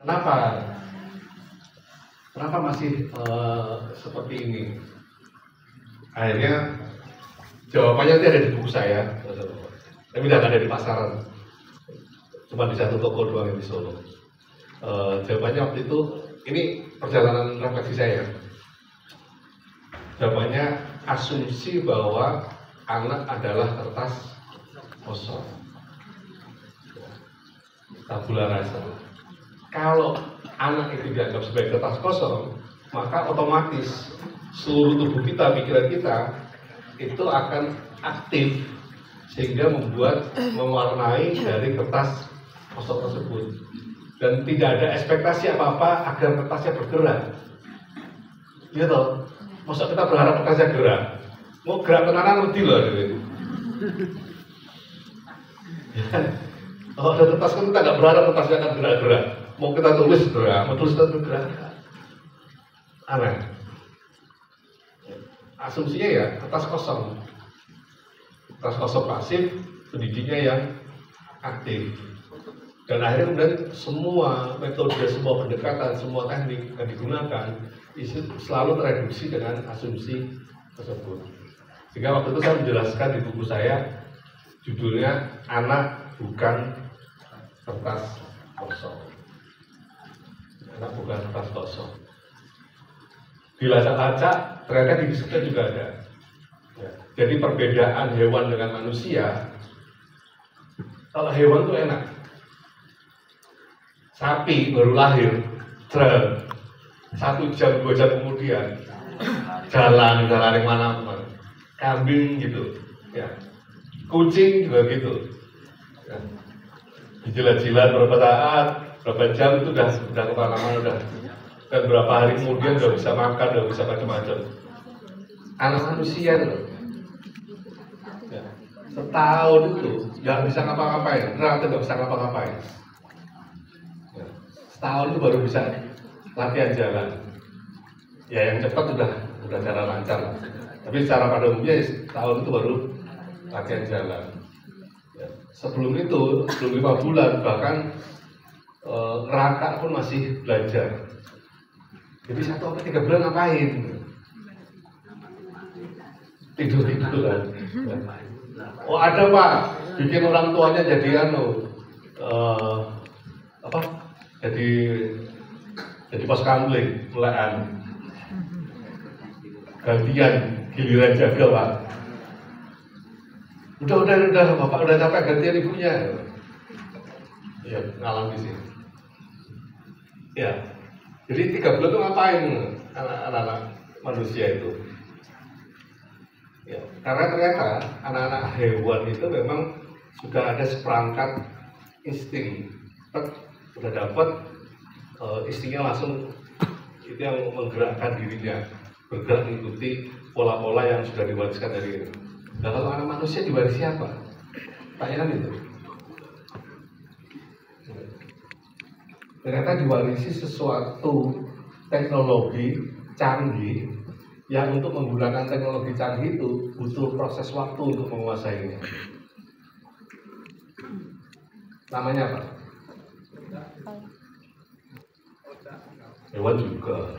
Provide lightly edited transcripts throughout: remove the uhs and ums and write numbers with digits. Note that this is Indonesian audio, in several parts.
Kenapa? Kenapa masih seperti ini? Akhirnya jawabannya itu ada di buku saya, tapi tidak ada di pasaran. Cuma di satu toko doang yang di Solo. Jawabannya waktu itu, ini perjalanan refleksi saya. Jawabannya asumsi bahwa anak adalah kertas kosong, tabula rasa. Kalau anak itu dianggap sebagai kertas kosong, maka otomatis seluruh tubuh kita, pikiran kita itu akan aktif sehingga mewarnai dari kertas kosong tersebut, dan tidak ada ekspektasi apa-apa agar kertasnya bergerak. Gitu. Masa kita berharap kertasnya gerak? Mau gerak tenanan lebih loh gitu. Kalau ada kertas kan kita nggak berharap kertasnya akan gerak-gerak. Mau kita tulis gerak, mau tulis kita bergerak. Aneh. Asumsinya ya kertas kosong. Kertas kosong pasif, pendidiknya yang aktif. Dan akhirnya kemudian semua metode, semua pendekatan, semua teknik yang digunakan itu selalu tereduksi dengan asumsi tersebut. Sehingga waktu itu saya menjelaskan di buku saya, judulnya Anak Bukan Kertas Kosong. Anak bukan kertas kosong. Dilacak-lacak, ternyata di risetnya juga ada. Ya. Jadi perbedaan hewan dengan manusia, kalau hewan itu enak. Sapi baru lahir, 1 jam 2 jam kemudian jalan mana-mana. Kambing gitu, ya. Kucing juga gitu. Ya. Jilat-jilat berapa saat, berapa jam itu udah kemana-mana udah. Dan berapa hari kemudian udah bisa makan, udah bisa macam-macam. Anak manusia loh. Ya. Setahun itu nggak bisa ngapa-ngapain, ternyata nggak bisa ngapa-ngapain. Setahun itu baru bisa latihan jalan. Ya yang cepat udah jalan lancar. Tapi secara pada umumnya setahun itu baru latihan jalan. Ya. Sebelum itu, sebelum 5 bulan bahkan ngerangkak pun masih belajar. Jadi 1 sampai 3 bulan ngapain? Tidur kan. Ya. Oh ada Pak, bikin orang tuanya jadi jadi pos kamling, mulaan, gantian, giliran jaga Pak. Udah, Bapak udah capek gantian ibunya. Ya, ngalami sih. Ya, jadi 3 bulan itu ngapain anak-anak manusia itu? Ya, karena ternyata anak-anak hewan itu memang sudah ada seperangkat insting. Sudah dapat instingnya langsung itu yang menggerakkan dirinya, bergerak mengikuti pola-pola yang sudah diwariskan dari itu. Nah kalau anak manusia diwarisi apa? Pertanyaan itu. Ternyata diwarisi sesuatu teknologi canggih yang untuk menggunakan teknologi canggih itu butuh proses waktu untuk menguasainya. Namanya apa? Hewan juga.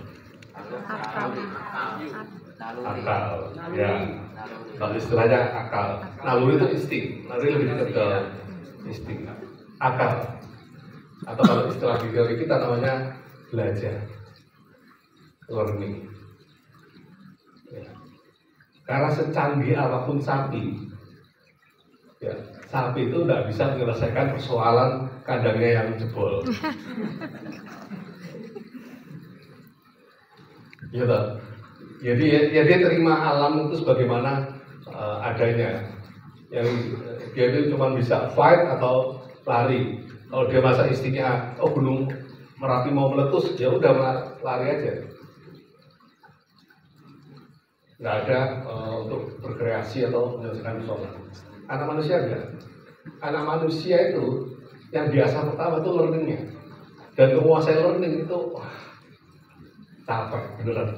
Akal. Ya. Kalau istilahnya akal. Naluri itu insting. Naluri lebih dekat ke insting. Akal. Atau kalau istilah di teori kita namanya belajar. Learning. Ya. Karena secanggih apapun sapi, ya, sapi itu tidak bisa menyelesaikan persoalan kandangnya yang jebol. Gitu. Jadi ya dia terima alam itu sebagaimana adanya. Yang dia itu cuma bisa fight atau lari. Kalau dia masa instingnya, gunung Merapi mau meletus, ya udah lari aja. Nggak ada untuk berkreasi atau menyelesaikan persoalan. Anak manusia enggak. Anak manusia itu yang biasa pertama itu learningnya, dan menguasai learning itu capek beneran.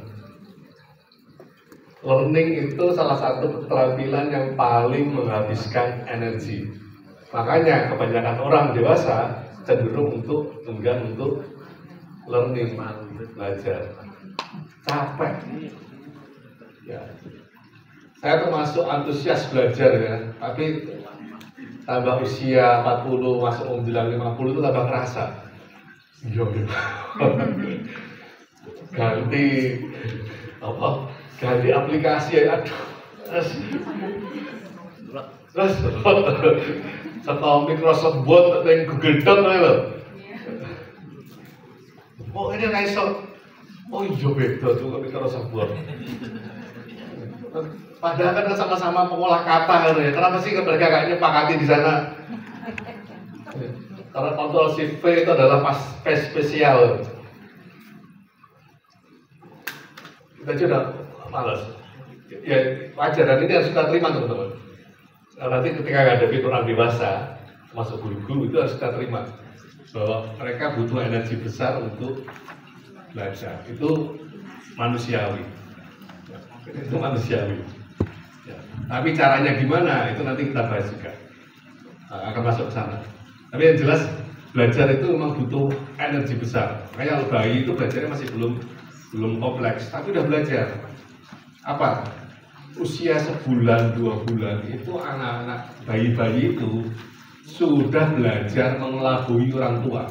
Learning itu salah satu keterampilan yang paling menghabiskan energi. Makanya kebanyakan orang dewasa cenderung untuk enggan untuk learning, belajar. Capek. Ya. Saya termasuk antusias belajar ya, tapi tambah usia 40 masuk menjelang 50 itu tambah kerasa. Iya, ganti apa? Ganti aplikasi ya, aduh. Terus setelah Microsoft Word yang Google Doc lho. Oh ini nggak iso. Oh iya beda tuh Microsoft Word. Padahal kan sama-sama pengolah kata kan ya. Kenapa sih mereka gak nyepakati di sana? Karena kontrol shift V itu adalah space spesial. Kita sudah malas. Ya wajar, dan ini harus kita terima teman-teman. Nanti ketika hadapi orang dewasa, termasuk guru-guru, itu harus kita terima bahwa mereka butuh energi besar untuk belajar. Itu manusiawi. Itu manusiawi. Ya. Tapi caranya gimana? Itu nanti kita bahas juga. Akan masuk ke sana. Tapi yang jelas belajar itu memang butuh energi besar. Makanya kalau bayi itu belajarnya masih belum kompleks, tapi udah belajar. Apa? Usia sebulan, 2 bulan itu anak-anak bayi-bayi itu sudah belajar mengelabui orang tua.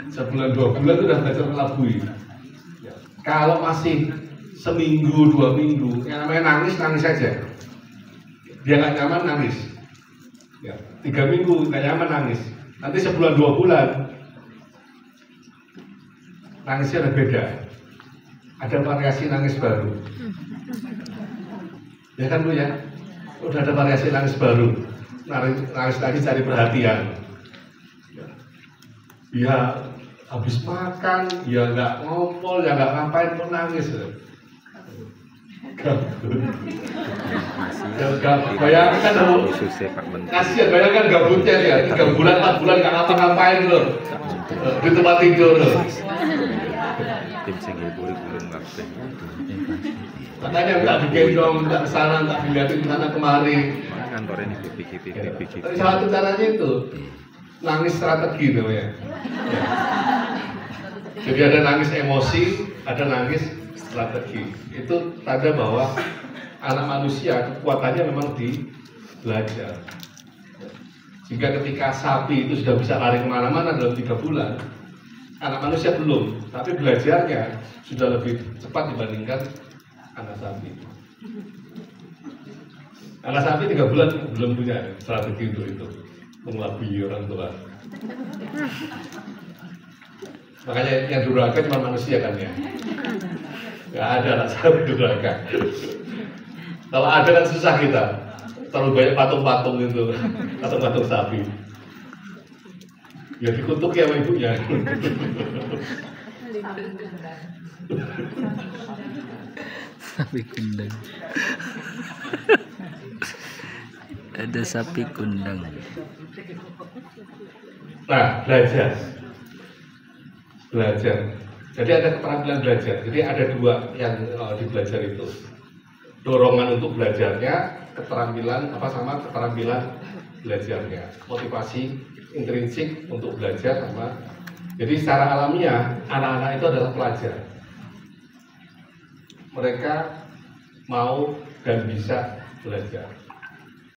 Sebulan 2 bulan itu sudah belajar mengelabui. Kalau masih seminggu 2 minggu, yang namanya nangis saja. Dia nggak nyaman nangis. Ya, 3 minggu nggak nyaman nangis. Nanti sebulan 2 bulan nangisnya ada beda. Ada variasi nangis baru. Ya kan Bu ya? Udah ada variasi nangis baru. Nangis lagi cari perhatian. Ya habis makan, ya nggak ngompol, ya nggak ngapain pun nangis. Bayangkan loh, kasihan, bayangkan gabutnya ya, 3 bulan, 4 bulan nggak ngapa-ngapain loh, di tempat tidur loh. Katanya nggak digendong, nggak kesana, nggak dilihatin kesana kemari. Salah satu caranya itu nangis strategi namanya. Jadi ada nangis emosi, ada nangis strategi. Itu tanda bahwa anak manusia kekuatannya memang di belajar. Sehingga ketika sapi itu sudah bisa lari kemana-mana dalam 3 bulan, anak manusia belum, tapi belajarnya sudah lebih cepat dibandingkan anak sapi. Anak sapi 3 bulan belum punya strategi untuk itu, mengelabui orang tua. Makanya yang durhaka cuma manusia kan ya. Gak ada anak sapi durhaka. Kalau ada kan susah kita. Terlalu banyak patung-patung itu, patung-patung sapi. Ya dikutuk ya sama ibunya. Sapi kundang. Ada sapi kundang. Nah, belajar. Jadi ada keterampilan belajar. Jadi ada 2 yang di belajar itu. Dorongan untuk belajarnya, keterampilan sama keterampilan belajarnya. Motivasi intrinsik untuk belajar sama. Jadi secara alamiah anak-anak itu adalah pelajar. Mereka mau dan bisa belajar.